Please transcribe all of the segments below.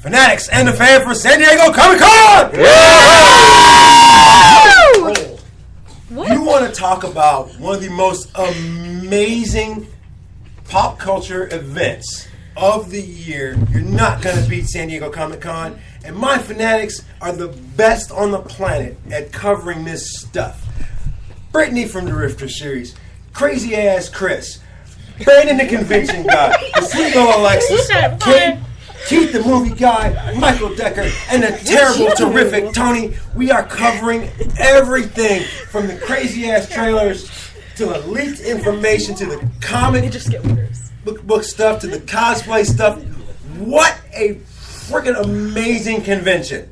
Fanatics and the fan for San Diego Comic-Con! What? You want to talk about one of the most amazing pop culture events of the year. You're not going to beat San Diego Comic-Con. And my Fanatics are the best on the planet at covering this stuff. Brittany from the Rifter series, Crazy Ass Chris, Brandon the Convention Guy, the CEO Alexis, Keith the Movie Guy, Michael Decker, and the terrible, terrific Tony. We are covering everything from the crazy ass trailers to the leaked information to the comic book stuff to the cosplay stuff. What a freaking amazing convention.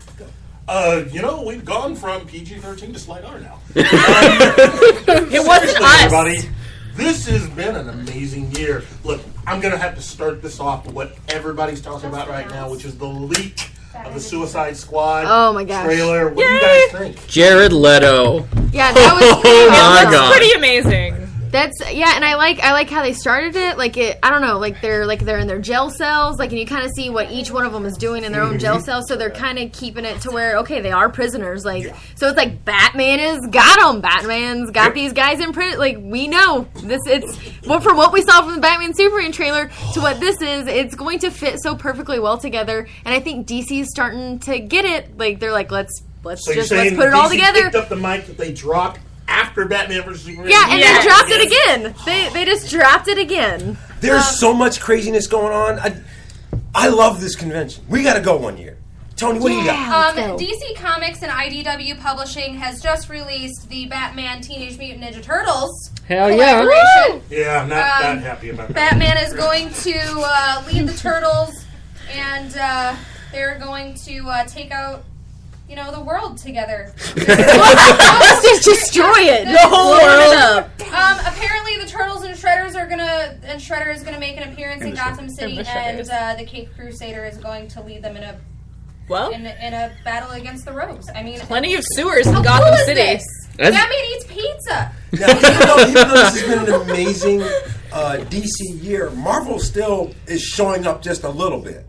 We've gone from PG-13 to Slight R now. It wasn't us. Everybody, this has been an amazing year. Look, I'm going to have to start this off with what everybody's talking about right now, which is the leak of the Suicide Squad trailer. What do you guys think? Jared Leto. Yeah, that was my God. Pretty amazing. That's and I like how they started it. Like I don't know, like they're in their jail cells, like, and you kind of see what each one of them is doing in their own jail cells. So they're kind of keeping it to where they are prisoners. Like so, it's like Batman has got them. Batman's got these guys in prison. Like we know this. It's from what we saw from the Batman Superman trailer to what this is. It's going to fit so perfectly well together. And I think DC's starting to get it. Like they're like let's put it all together. Picked up the mic that they dropped after Batman vs. Superman. Yeah, and they dropped it again. They just dropped it again. There's so much craziness going on. I love this convention. We got to go one year. Tony, what do you got? DC Comics and IDW Publishing has just released the Batman Teenage Mutant Ninja Turtles collaboration. Yeah, I'm not that happy about that. Batman is going to lead the Turtles, and they're going to take out the world together. Let's just destroy it. The whole world. Apparently, the Turtles and Shredder is gonna make an appearance in Gotham City, and the Caped Crusader is going to lead them in a battle against the Rogues. I mean, Plenty of sewers in how Gotham cool is City. this? Batman eats pizza. Now, even though this has been an amazing DC year, Marvel still is showing up just a little bit.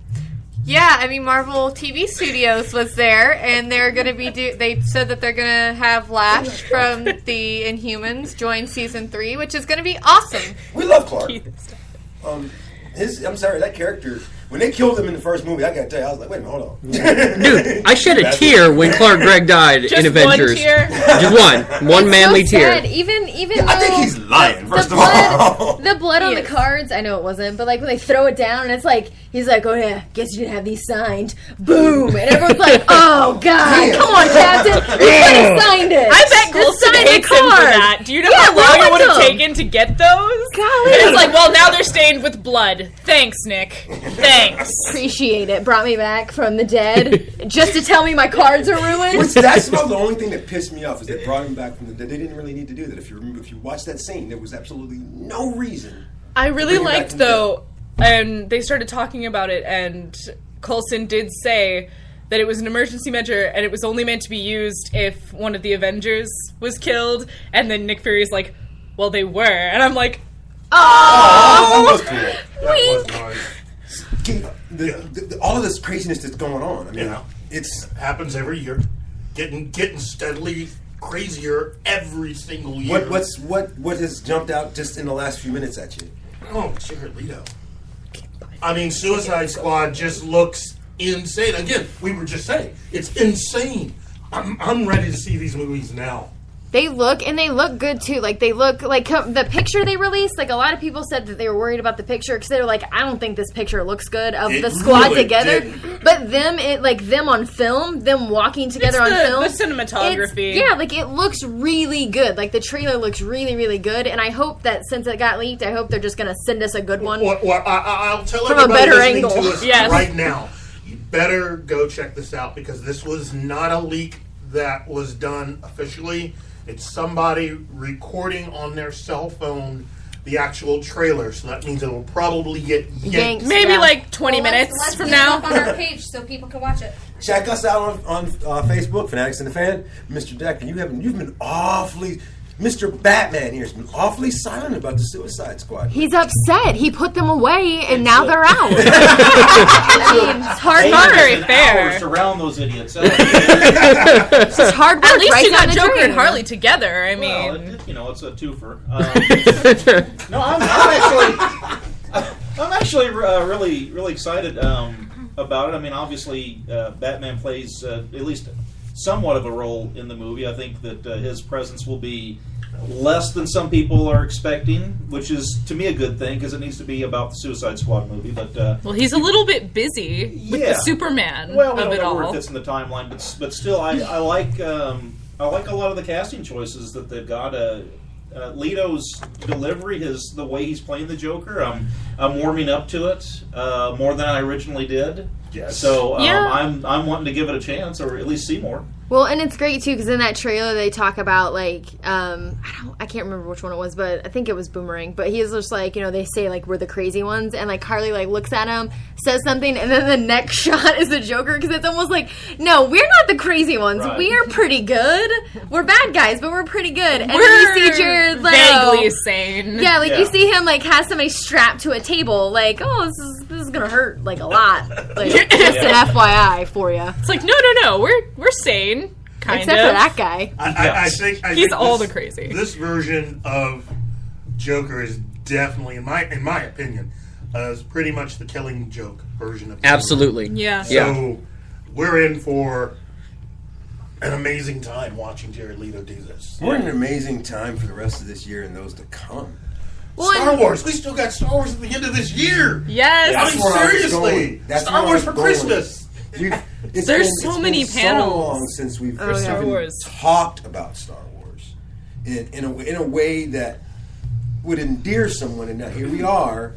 Yeah, I mean, Marvel TV Studios was there, and they're going to be. They said that they're going to have Lash from the Inhumans join season 3, which is going to be awesome. We love Clark. I'm sorry, that character. When they killed him in the first movie, I gotta tell you, I was like, wait a minute, hold on. Dude, I shed a tear when Clark Gregg died in Avengers. One tear? Just one manly tear. Sad. Even I think he's lying, first of all. The blood on the cards, I know it wasn't, but like when they throw it down and it's like, he's like, oh yeah, guess you didn't have these signed. Boom! And everyone's like, oh god, come on, Captain, you could have signed it. I bet Colson hates him for that. Do you know how long it would have taken to get those? Golly. And it's like, well, now they're stained with blood. Thanks, Nick. Thanks. Appreciate it. Brought me back from the dead just to tell me my cards are ruined. That's about the only thing that pissed me off is they brought him back from the dead. They didn't really need to do that. If you watch that scene, there was absolutely no reason. I really liked, though, and they started talking about it, and Coulson did say that it was an emergency measure, and it was only meant to be used if one of the Avengers was killed, and then Nick Fury's like, well, they were, and I'm like, That was cool. That was nice. All of this craziness that's going on. I mean, it happens every year. Getting steadily crazier every single year. What has jumped out just in the last few minutes at you? Oh, Jared Leto. I mean, Suicide Squad just looks insane. Again, we were just saying, it's insane. I'm ready to see these movies now. They look good too. Like they look like the picture they released. Like a lot of people said that they were worried about the picture because they were like, I don't think this picture looks good of the squad really together. didn't. But them on film, them walking together on film, the cinematography. Like it looks really good. Like the trailer looks really, really good. And I hope that since it got leaked, I hope they're just gonna send us a good one. I'll tell from everybody a better listening angle. to us Yes. right now. You better go check this out because this was not a leak that was done officially. It's somebody recording on their cell phone the actual trailer, so that means it will probably get yanked. Maybe like 20 minutes let's from get now. it up on our page so people can watch it. Check us out on Facebook, Fanatics and the Fan. Mr. Decker, you've been awfully Mr. Batman here has been awfully silent about the Suicide Squad. He's upset. He put them away, and now they're out. I mean, it's hard Not work. very fair. Surround those idiots. It's just hard work. At least right you got down the Joker drain. and Harley together. I mean, Well, it's a twofer. No, I'm actually really excited about it. I mean, obviously, Batman plays at least somewhat of a role in the movie. I think that his presence will be less than some people are expecting, which is to me a good thing because it needs to be about the Suicide Squad movie. But well, he's a little bit busy with the Superman well, we of don't it know where all. it fits in the timeline, but still, I like a lot of the casting choices that they've got. Leto's delivery, the way he's playing the Joker, I'm warming up to it more than I originally did. Yes. So Yeah. I'm wanting to give it a chance, or at least see more. Well, and it's great too because in that trailer they talk about like I can't remember which one it was, but I think it was Boomerang. But he is just like, they say like we're the crazy ones, and like Harley like looks at him, says something, and then the next shot is the Joker because it's almost like, no, we're not the crazy ones. Right. We are pretty good. We're bad guys, but we're pretty good. And We're then you see Jared Leto, vaguely sane. yeah, like Yeah. you see him like has somebody strapped to a table, like, oh, this is gonna hurt like a lot. Like just an FYI for you. It's like, no, we're sane. Kind Except of. for that guy. I think He's this, all the crazy. This version of Joker is definitely, in my opinion, is pretty much the Killing Joke version of Joker. Absolutely. Yeah. So we're in for an amazing time watching Jared Leto do this. We're in an amazing time for the rest of this year and those to come. Well, Star and- Wars. We still got Star Wars at the end of this year. Yes. I mean, where I was seriously. going. That's Star where I Wars was for going. Christmas. There's so many panels. So long since we've yeah. Star even Wars. talked about Star Wars in a way that would endear someone, and now here we are,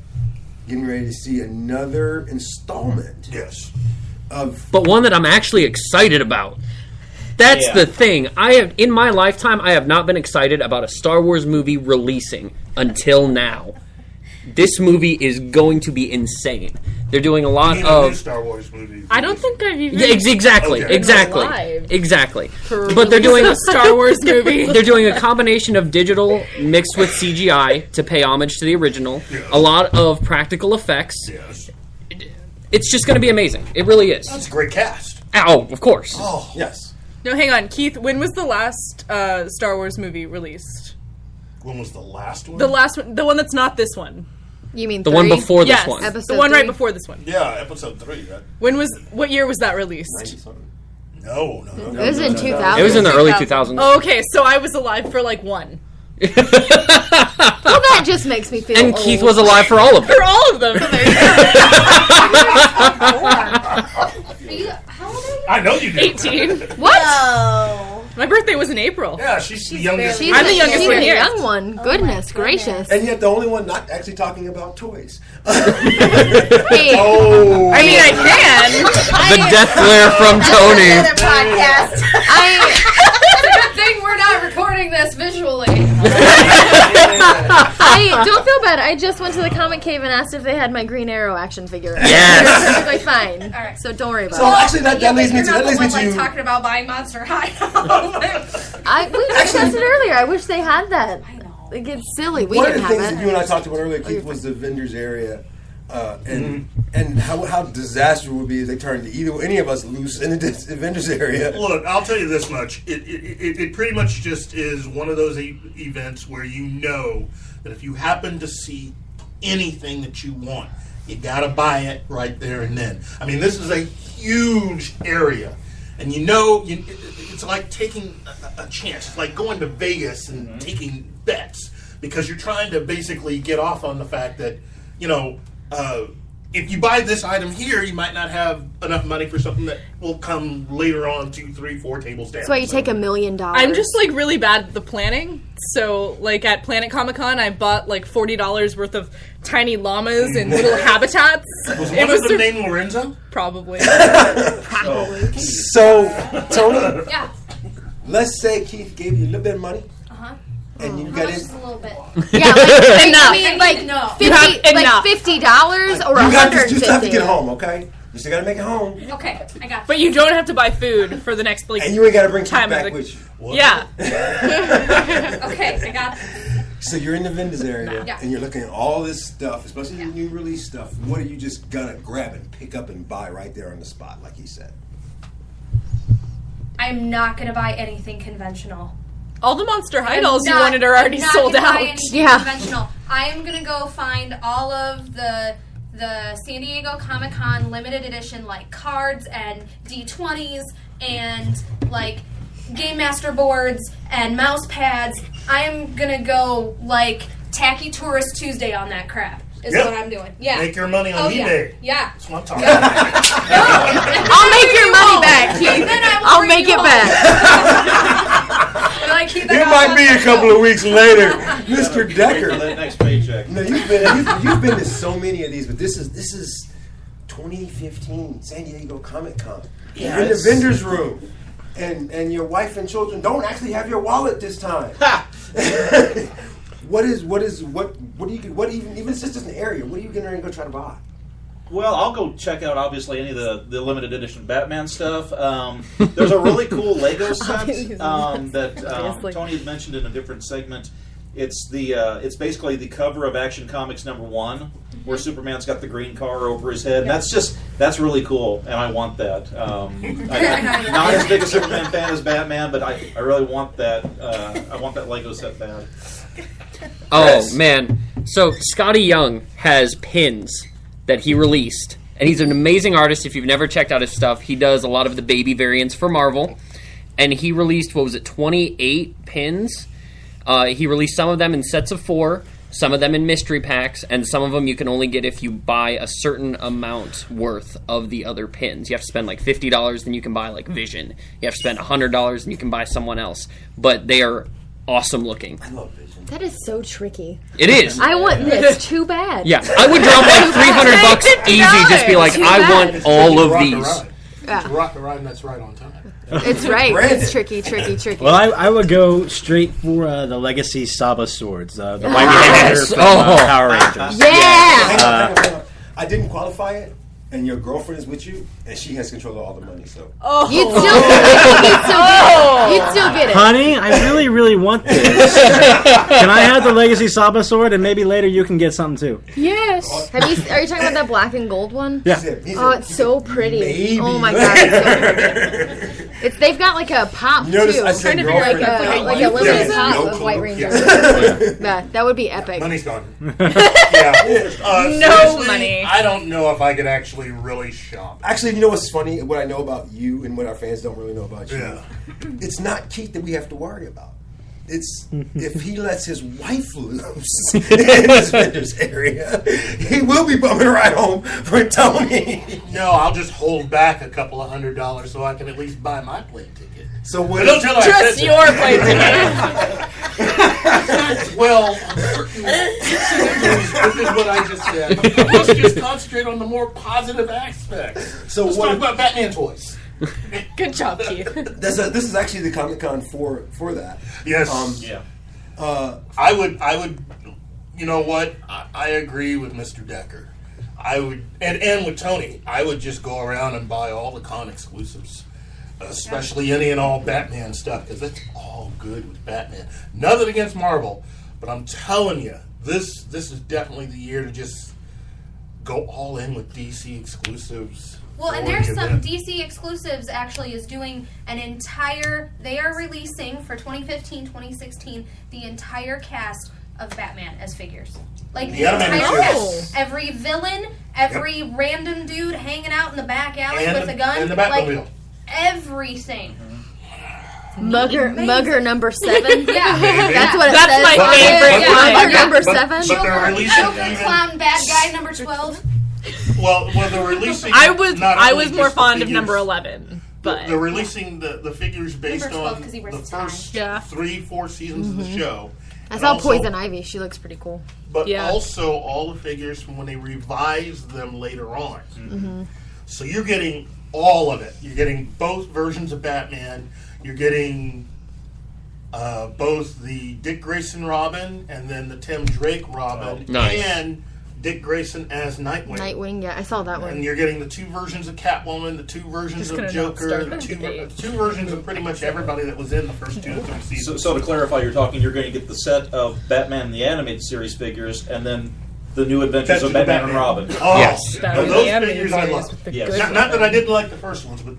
getting ready to see another installment Yes. of. But one that I'm actually excited about. That's Yeah. the thing. In my lifetime, I have not been excited about a Star Wars movie releasing until now. This movie is going to be insane. They're doing a lot Even a new of. Star Wars movie. I don't think I've even Yeah, exactly, Okay. exactly, Alive. exactly. for But they're doing a Star Wars movie. They're doing a combination of digital mixed with CGI to pay homage to the original. Yeah. A lot of practical effects. Yes. It's just going to be amazing. It really is. That's a great cast. Oh, of course. Oh. Yes. No, hang on, Keith. When was the last Star Wars movie released? When was the last one? The last one, the one that's not this one. You mean The one three? before this Yes, one. Episode the one right 3? before this one. Yeah, episode 3, right? What year was that released? No. It was in 2000. It was in the early 2000s. Oh, okay, so I was alive for like one. Well, that just makes me feel And old. Keith was alive for all of them. For all of them. How old are you? I know you do. 18. What? My birthday was in April. Yeah, she's the youngest. She's I'm the youngest she's one a here. young one. Goodness gracious. And yet the only one not actually talking about toys. Hey, Oh. I mean, I can. The death glare from Tony. podcast. It's a good thing we're not recording this visually. I don't feel bad. I just went to the comic cave and asked if they had my Green Arrow action figure. Yes. They're perfectly fine. All right. So don't worry about So it. actually, that leads me to You're not the one, that. talking about buying Monster High. We discussed it earlier. I wish they had that. I know. It gets silly. We One of didn't the have things it. that you and I talked about earlier, Keith, was the vendors area, and how disastrous it would be if they turned any of us loose in the vendors area. Look, I'll tell you this much. It pretty much just is one of those events where you know that if you happen to see anything that you want, you gotta buy it right there and then. I mean, this is a huge area, and it's like taking a chance. It's like going to Vegas and taking bets because you're trying to basically get off on the fact that, if you buy this item here, you might not have enough money for something that will come later on 2, 3, 4 tables down. That's why you take $1 million. I'm just like really bad at the planning. So like at Planet Comic Con, I bought like $40 worth of tiny llamas in little habitats. Was It one was of them named Lorenzo? probably. So, Tony, Yeah. let's say Keith gave you a little bit of money, and you How got much in. is a little bit? Yeah, like, Enough. I mean, like No. You have enough. $50 or You have to $150. get home, okay? You still gotta make it home. Okay, I got. But you don't have to buy food for the next And you ain't gotta bring time back of the- with you. Yeah. Okay, I got. So you're in the vendors area, Yeah. and you're looking at all this stuff, especially the new release stuff. What are you just gonna grab and pick up and buy right there on the spot, like he said? I'm not gonna buy anything conventional. All the Monster High I'm dolls you not- wanted are already I'm not sold gonna buy out. anything conventional. I am gonna go find all of the San Diego Comic-Con limited edition like cards and D20s and like Game Master boards and mouse pads. I am gonna go like Tacky Tourist Tuesday on that crap. Is what I'm doing. Yeah. Make your money on eBay. Yeah. That's what I'm talking about. I'll make your money back, Keith. I'll make it back. It might be a couple of weeks later, Mr. Wait Decker. for that next paycheck. No, you've been to so many of these, but this is 2015 San Diego Comic Con. Yeah, You're in the it's- vendor's room, and your wife and children don't actually have your wallet this time. What do you even if it's just an area? What are you going to go try to buy? Well, I'll go check out, obviously, any of the limited edition Batman stuff. There's a really cool Lego set that Tony had mentioned in a different segment. It's basically the cover of Action Comics #1, where Superman's got the green car over his head. Yeah. That's really cool, and I want that. I'm not as big a Superman fan as Batman, but I really want that. I want that Lego set bad. Oh, man. So, Scotty Young has pins that he released. And he's an amazing artist. If you've never checked out his stuff, he does a lot of the baby variants for Marvel. And he released, 28 pins? He released some of them in sets of 4, some of them in mystery packs, and some of them you can only get if you buy a certain amount worth of the other pins. You have to spend like $50, then you can buy like Vision. You have to spend $100, and you can buy someone else. But they are awesome looking. I love Vision. That is so tricky. It is. I want this too bad. Yeah, I would drop like $300 easy. Just be like, Too I bad. want all of these. It's rock the ride, and that's right on time. It's right. Brandon. It's tricky. Well, I would go straight for the Legacy Saba swords, the White Yes! Ranger from Oh. Power Rangers. Yeah. Hang on. I didn't qualify it, and your girlfriend is with you, and she has control of all the money. So You'd still get it. You'd still get it. Honey, I really, really want this. Can I have the Legacy Saba sword, and maybe later you can get something too? Yes. Are you talking about that black and gold one? Yeah. Oh, it's so pretty. Maybe. Oh my god, it's so pretty. They've got like a pop You notice too. I said Kind of like girlfriend. a limited Yeah, pop no of clue. White Ranger. Yeah. That would be epic. Money's gone. Yeah. No Seriously, money. I don't know if I could actually really shop. Actually, you know what's funny? What I know about you and what our fans don't really know about you. Yeah. It's not Keith that we have to worry about. It's if he lets his wife loose in this vendor's area, he will be bumming right home for Tony. No, I'll just hold back a couple of $100 so I can at least buy my plane ticket. So But what? don't tell her I Just said your that. plane ticket. Well, this is what I just said. Let's just concentrate on the more positive aspects. So Let's what- talk about Batman toys. Good job, Keith. This is actually the Comic Con for that. Yes. Yeah. I would. You know what? I agree with Mr. Decker. I would, and with Tony, I would just go around and buy all the con exclusives, especially any and all Batman stuff, because that's all good with Batman. Nothing against Marvel, but I'm telling you, this is definitely the year to just go all in with DC exclusives. Well, and for there's the some event. DC exclusives actually is doing an entire. They are releasing for 2015, 2016 the entire cast of Batman as figures. Like the The animated entire series. cast, every villain, every random dude hanging out in the back alley And with the- a gun, and the like Batmobile. everything. Mugger number 7. Yeah, That's what it That's says. my on favorite it. line. Mugger number But- 7. but they're releasing Joker even- clown bad guy number 12. Well, they're releasing. I was not I only was more just the fond of figures- number 11, but They're releasing the figures based Number 12 on 'cause he wears the a tie. first Yeah. 3-4 seasons of the show. I And saw also- Poison Ivy. She looks pretty cool. But Yeah. also all the figures from when they revise them later on. Mm-hmm. So you're getting all of it. You're getting both versions of Batman. You're getting both the Dick Grayson Robin and then the Tim Drake Robin. Oh, nice. And Dick Grayson as Nightwing. Nightwing, yeah, I saw that And one. you're getting the 2 versions of Catwoman, the 2 versions Just of gonna not Joker, start the the 2 debate. versions of pretty much everybody that was in the first 2 to 3 seasons. So to clarify, you're going to get the set of Batman the Animated Series figures, and then the new adventures of Batman and Robin. Oh, Yes. Batman those the animated figures I series love. with the Yes. good Not that I didn't like the first ones, but